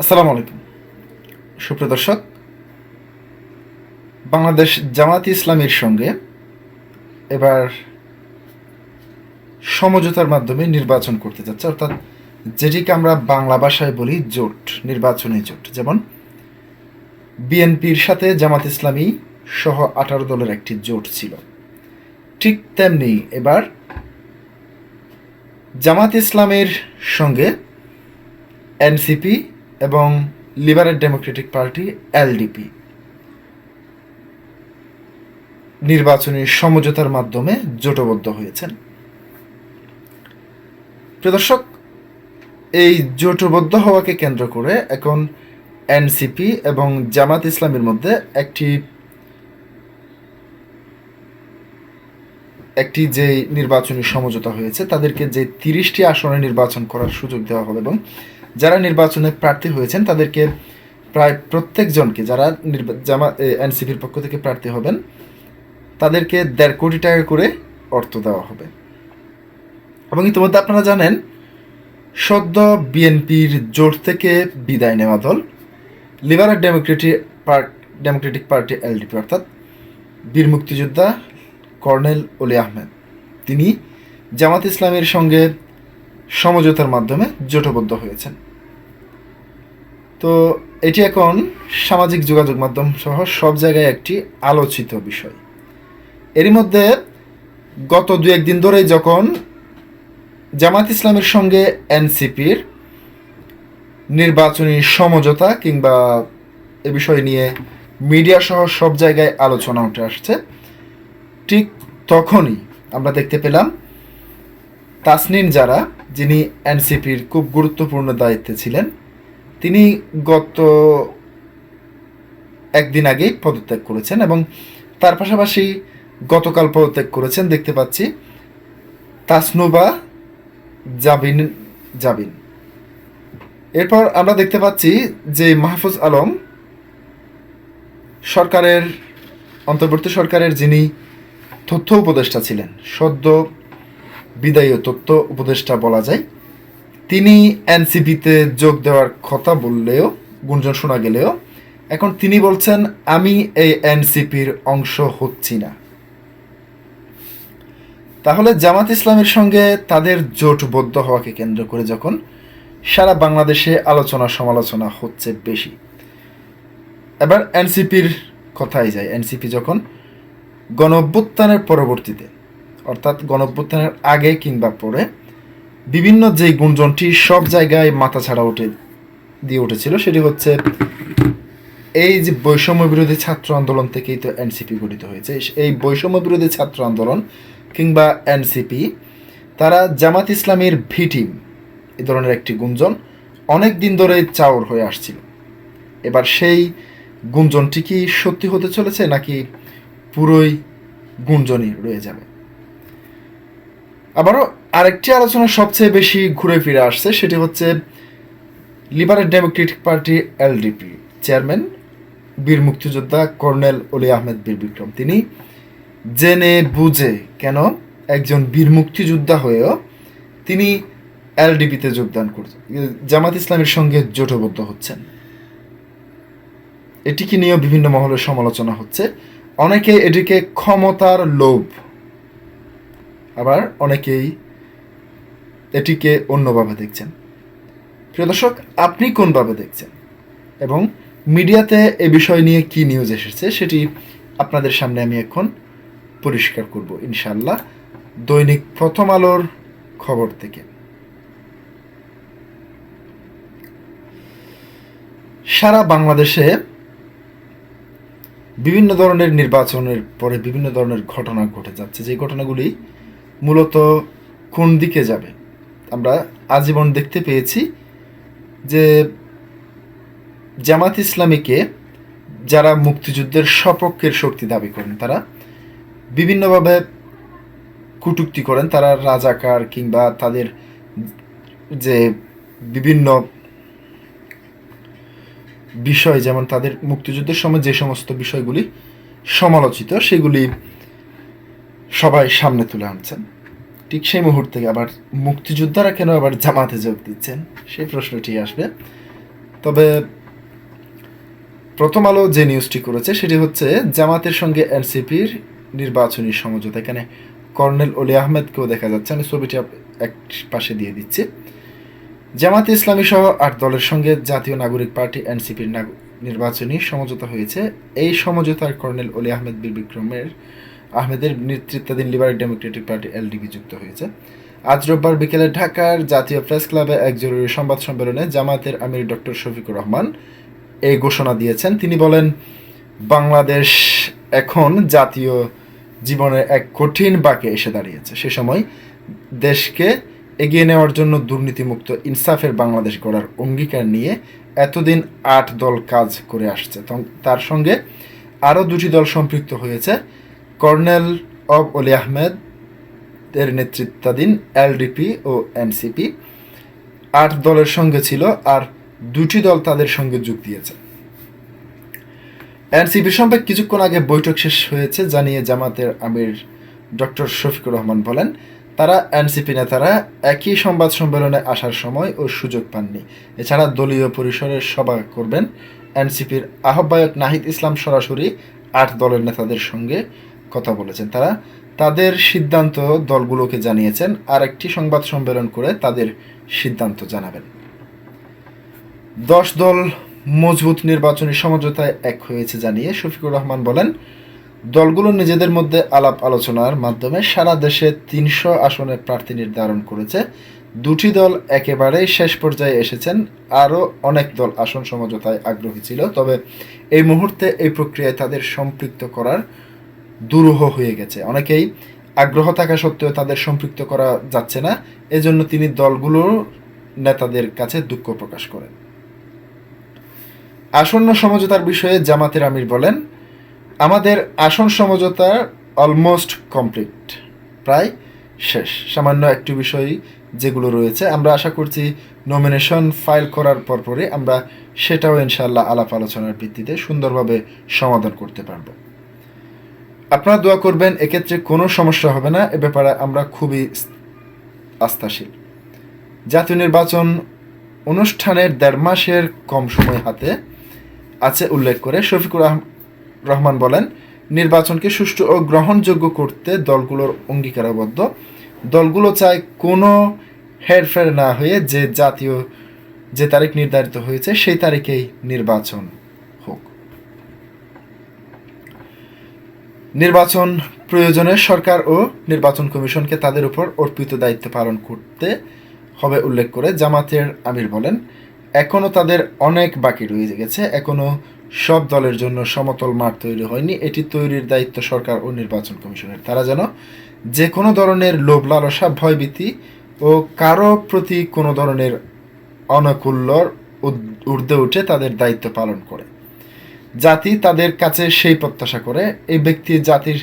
আসসালামু আলাইকুম সুপ্রিয় দর্শক। বাংলাদেশ জামায়াতে ইসলামীর সঙ্গে এবার সমঝোতার মাধ্যমে নির্বাচন করতে যাচ্ছে, অর্থাৎ যেটিকে আমরা বাংলা ভাষায় বলি জোট, নির্বাচনী জোট। যেমন বিএনপির সাথে জামাত ইসলামী সহ 18 দলের একটি জোট ছিল, ঠিক তেমনি এবার জামাত ইসলামের সঙ্গে এনসিপি এবং লিবারেল ডেমোক্রেটিক পার্টি এলডিপি নির্বাচনী সমঝোতার মাধ্যমে জোটবদ্ধ হয়েছেন। প্রিয় দর্শক, এই জোটবদ্ধ হওয়াকে কেন্দ্র করে এখন এনসিপি এবং জামাত ইসলামের মধ্যে একটি যে নির্বাচনী সমঝোতা হয়েছে, তাদেরকে যে 30টি আসনে নির্বাচন করার সুযোগ দেওয়া হবে এবং যারা নির্বাচনে প্রার্থী হয়েছেন তাদেরকে প্রায় প্রত্যেকজনকে, যারা এনসিপির পক্ষ থেকে প্রার্থী হবেন তাদেরকে 1.5 কোটি টাকা করে অর্থ দেওয়া হবে। এবং ইতিমধ্যে আপনারা জানেন, সদ্য বিএনপির জোট থেকে বিদায় নেওয়া দল লিবারেল ডেমোক্রেটিক পার্টি এলডিপি, অর্থাৎ বীর মুক্তিযোদ্ধা কর্নেল অলি আহমেদ, তিনি জামাত ইসলামের সঙ্গে সমঝোতার মাধ্যমে জোটবদ্ধ হয়েছেন। তো এটি এখন সামাজিক যোগাযোগ মাধ্যম সহ সব জায়গায় একটি আলোচিত বিষয়। এরই মধ্যে গত 2-1 দিন ধরেই যখন জামাত ইসলামের সঙ্গে এনসিপির নির্বাচনী সমঝোতা কিংবা এ বিষয় নিয়ে মিডিয়া সহ সব জায়গায় আলোচনা উঠে আসছে, ঠিক তখনই আমরা দেখতে পেলাম তাসনিন যারা, যিনি এনসিপির খুব গুরুত্বপূর্ণ দায়িত্বে ছিলেন, তিনি গত 1 দিন আগেই পদত্যাগ করেছেন এবং তার পাশাপাশি গতকাল পদত্যাগ করেছেন দেখতে পাচ্ছি তাসনুবা জাবিন। এরপর আমরা দেখতে পাচ্ছি যে মাহফুজ আলম, অন্তর্বর্তী সরকারের যিনি তথ্য উপদেষ্টা ছিলেন, সদ্য বিদায়ী তথ্য উপদেষ্টা বলা যায়, তিনি এনসিপিতে যোগ দেওয়ার কথা বললেও, গুঞ্জন শোনা গেলেও, এখন তিনি বলছেন আমি এই এনসিপির অংশ হচ্ছি না। তাহলে জামাত ইসলামের সঙ্গে তাদের জোটবদ্ধ হওয়াকে কেন্দ্র করে যখন সারা বাংলাদেশে আলোচনা সমালোচনা হচ্ছে বেশি, এবার এনসিপির কথাই যায়। এনসিপি যখন গণঅভ্যুত্থানের পরবর্তীতে, অর্থাৎ গণঅভ্যুত্থানের আগে কিংবা পরে, বিভিন্ন যে গুঞ্জনটি সব জায়গায় মাথা ছাড়া দিয়ে উঠেছিল, সেটি হচ্ছে এই যে বৈষম্য বিরোধী ছাত্র আন্দোলন থেকেই তো এনসিপি গঠিত হয়েছে। এই বৈষম্য বিরোধী ছাত্র আন্দোলন কিংবা এনসিপি, তারা জামাত ইসলামের ভি টিম, এ ধরনের একটি গুঞ্জন অনেক দিন ধরে চাউর হয়ে আসছিল। এবার সেই গুঞ্জনটি কি সত্যি হতে চলেছে নাকি পুরোই গুঞ্জনই রয়ে যাবে? আবারও আরেকটি আলোচনা সবচেয়ে বেশি ঘুরে ফিরে আসছে, সেটি হচ্ছে liberal Democratic party LDP chairman বীর মুক্তিযোদ্ধা কর্নেল অলি আহমেদ বীর বিক্রম, তিনি জেনে বুঝে কেন একজন বীর মুক্তিযোদ্ধা হয়েও তিনি এলডিপিতে যোগদান করছেন, জামাত ইসলামের সঙ্গে জোটবদ্ধ হচ্ছেন। এটিকে নিয়েও বিভিন্ন মহলে সমালোচনা হচ্ছে। অনেকে এটিকে ক্ষমতার লোভ, আবার অনেকেই এটিকে অন্যভাবে দেখছেন। প্রিয় দর্শক, আপনি কোনভাবে দেখছেন এবং মিডিয়াতে এ বিষয় নিয়ে কি নিউজ এসেছে সেটি আপনাদের সামনে আমি এখন পরিষ্কার করব ইনশাআল্লাহ, দৈনিক প্রথম আলোর খবর থেকে। সারা বাংলাদেশে বিভিন্ন ধরনের নির্বাচনের পরে বিভিন্ন ধরনের ঘটনা ঘটে যাচ্ছে, যে ঘটনাগুলি মূলত কোন দিকে যাবে আমরা আজীবন দেখতে পেয়েছি। যে জামাত ইসলামীকে যারা মুক্তিযুদ্ধের সপক্ষের শক্তি দাবি করেন, তারা বিভিন্নভাবে কটূক্তি করেন, তারা রাজাকার কিংবা তাদের যে বিভিন্ন বিষয়, যেমন তাদের মুক্তিযুদ্ধের সময় যে সমস্ত বিষয়গুলি সমালোচিত, সেগুলি সবাই সামনে তুলে আনছেন। ঠিক সেই মুহূর্তে আবার মুক্তিযোদ্ধারা কেন আবার জামাতে যোগ দিচ্ছেন, সেই প্রশ্নটি আসবে। তবে প্রথম আলো যে নিউজটি করেছে সেটি হচ্ছে জামাতের সঙ্গে এনসিপির নির্বাচনী সমঝোতা। এখানে কর্নেল অলি আহমেদকেও দেখা যাচ্ছে, আমি ছবিটি এক পাশে দিয়ে দিচ্ছি। জামাতে ইসলামী সহ 8 দলের সঙ্গে জাতীয় নাগরিক পার্টি এনসিপির নির্বাচনী সমঝোতা হয়েছে। এই সমঝোতায় কর্নেল অলি আহমেদ বীর বিক্রমের আহমেদের নেতৃত্বাধীন লিবারেল ডেমোক্রেটিক পার্টি এলডিপি যুক্ত হয়েছে। আজ রোববার বিকেলে ঢাকার জাতীয় প্রেস ক্লাবে এক জরুরি সংবাদ সম্মেলনে জামাতের আমির ডক্টর শফিকুর রহমান এই ঘোষণা দিয়েছেন। তিনি বলেন, বাংলাদেশ এখন জাতীয় জীবনে এক কঠিন বাঁকে এসে দাঁড়িয়েছে। সে সময় দেশকে এগিয়ে নেওয়ার জন্য দুর্নীতিমুক্ত ইনসাফের বাংলাদেশ গড়ার অঙ্গীকার নিয়ে এতদিন 8 দল কাজ করে আসছে। তার সঙ্গে আরও 2টি দল সম্পৃক্ত হয়েছে। কর্নেল অলি আহমেদ এর নেতৃত্বাধীন এলডিপি ও এনসিপি 8 দলের সঙ্গে ছিল, আর 2টি দল তাদের সঙ্গে যোগ দিয়েছে। এনসিপির সঙ্গে কিছুক্ষণ আগে বৈঠক শেষ হয়েছে জানিয়ে জামাতের আমির ডক্টর শফিকুর রহমান বলেন, তারা এনসিপি নেতারা একই সংবাদ সম্মেলনে আসার সময় ও সুযোগ পাননি। এছাড়া দলীয় পরিসরের সভা করবেন। এনসিপির আহ্বায়ক নাহিদ ইসলাম সরাসরি 8 দলের নেতাদের সঙ্গে কথা বলেছেন। তারা তাদের সিদ্ধান্ত দলগুলোকে জানিয়েছেন, আর একটি সংবাদ সম্মেলন করে তাদের সিদ্ধান্ত জানাবেন। 10 দল মজবুত নির্বাচনী সমঝোতায় এক হয়েছে জানিয়ে শফিকুর রহমান বলেন, দলগুলো নিজেদের মধ্যে আলাপ আলোচনার মাধ্যমে সারা দেশে 300 আসনে প্রার্থী নির্ধারণ করেছে। 2টি দল একেবারেই শেষ পর্যায়ে এসেছেন। আরও অনেক দল আসন সমঝোতায় আগ্রহী ছিল, তবে এই মুহূর্তে এই প্রক্রিয়ায় তাদের সম্পৃক্ত করার দুরূহ হয়ে গেছে। অনেকেই আগ্রহ থাকা সত্ত্বেও তাদের সম্পৃক্ত করা যাচ্ছে না, এজন্য তিনি দলগুলোর নেতাদের কাছে দুঃখ প্রকাশ করেন। আসন্ন সমঝোতার বিষয়ে জামাতের আমির বলেন, আমাদের আসন সমঝোতা অলমোস্ট কমপ্লিট, প্রায় শেষ। সামান্য একটি বিষয় যেগুলো রয়েছে, আমরা আশা করছি নমিনেশন ফাইল করার পরপরই আমরা সেটাও ইনশাআল্লাহ আলাপ আলোচনার ভিত্তিতে সুন্দরভাবে সমাধান করতে পারব। আপনারা দোয়া করবেন, এক্ষেত্রে কোনো সমস্যা হবে না, এ ব্যাপারে আমরা খুবই আস্থাশীল। জাতীয় নির্বাচন অনুষ্ঠানের 1.5 মাসের কম সময় হাতে আছে উল্লেখ করে শফিকুর রহমান বলেন, নির্বাচনকে সুষ্ঠু ও গ্রহণযোগ্য করতে দলগুলোর অঙ্গীকারবদ্ধ। দলগুলো চায় কোনো হেরফের না হয়ে যে তারিখ নির্ধারিত হয়েছে সেই তারিখেই নির্বাচন হোক। নির্বাচন প্রয়োজনে সরকার ও নির্বাচন কমিশনকে তাদের উপর অর্পিত দায়িত্ব পালন করতে হবে উল্লেখ করে জামাতের আমির বলেন, এখনও তাদের অনেক বাকি রয়ে গেছে। এখনও সব দলের জন্য সমতল মাঠ তৈরি হয়নি। এটি তৈরির দায়িত্ব সরকার ও নির্বাচন কমিশনের। তারা যেন যে কোনো ধরনের লোভ লালসা, ভয়ভীতি ও কারো প্রতি কোনো ধরনের অনৈকল্যর ঊর্ধ্বে উঠে তাদের দায়িত্ব পালন করে। জাতি তাদের কাছে সেই প্রত্যাশা করে। এই ব্যক্তি জাতির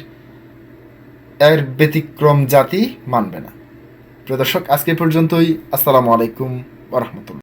এর ব্যতিক্রম জাতি মানবে না। প্রিয় দর্শক, আজকে পর্যন্তই। আসসালামু আলাইকুম ওয়া রাহমাতুল্লাহ।